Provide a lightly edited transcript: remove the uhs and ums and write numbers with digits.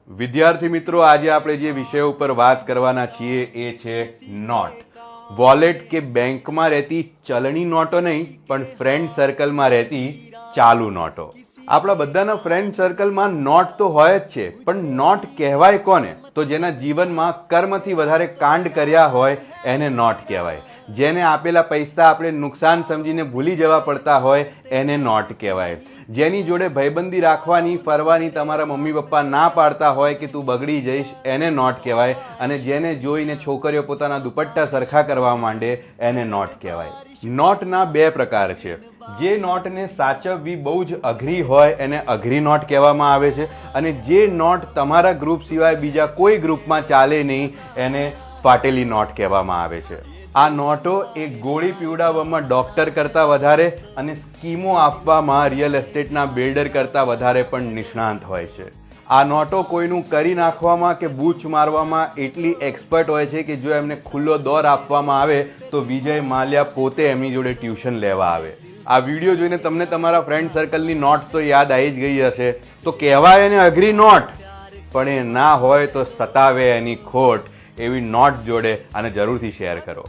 વિદ્યાર્થી મિત્રો, આજે આપણે જે વિષય ઉપર વાત કરવાના છીએ એ છે નોટ. વોલેટ કે બેંકમાં રહેતી ચલણી નોટો નહીં, પણ ફ્રેન્ડ સર્કલમાં રહેતી ચાલુ નોટો. આપણા બધાના ફ્રેન્ડ સર્કલમાં નોટ તો હોય જ છે, પણ નોટ કહેવાય કોને? તો જેના જીવનમાં કર્મથી વધારે કાંડ કર્યા હોય એને નોટ કહેવાય. જેને આપેલા પૈસા આપણે નુકસાન સમજીને ભૂલી જવા પડતા હોય એને નોટ કહેવાય. જેની જોડે ભાઈબંધી રાખવાની, ફરવાની તમારા મમ્મી પપ્પા ના પાડતા હોય કે તું બગડી જઈશ, એને નોટ કહેવાય. અને જેને જોઈને છોકરીઓ પોતાના દુપટ્ટા સરખા કરવા માંડે એને નોટ કહેવાય. નોટના બે પ્રકાર છે. જે નોટને સાચવવી બહુ જ અઘરી હોય એને અઘરી નોટ કહેવામાં આવે છે, અને જે નોટ તમારા ગ્રુપ સિવાય બીજા કોઈ ગ્રુપમાં ચાલે નહીં એને ફાટેલી નોટ કહેવામાં આવે છે. આ નોટો એક ગોળી પીવડાવવામાં ડોક્ટર કરતાં વધારે અને સ્કીમો આપવામાં રિયલ એસ્ટેટના બિલ્ડર કરતાં વધારે પણ નિષ્ણાંત હોય છે. આ નોટો કોઈનું કરી નાખવામાં કે બૂચ મારવામાં એટલી એક્સપર્ટ હોય છે કે જો એમને ખુલ્લો દોર આપવામાં આવે તો વિજય માલ્યા પોતે એમની જોડે ટ્યુશન લેવા આવે. આ વિડીયો જોઈને તમને તમારા ફ્રેન્ડ સર્કલની નોટ તો યાદ આવી જ ગઈ હશે. તો કહેવાય એને અઘરી નોટ, પણ એ ના હોય તો સતાવે એની ખોટ એવી નોટ જોડે આને જરૂરથી શેર કરો.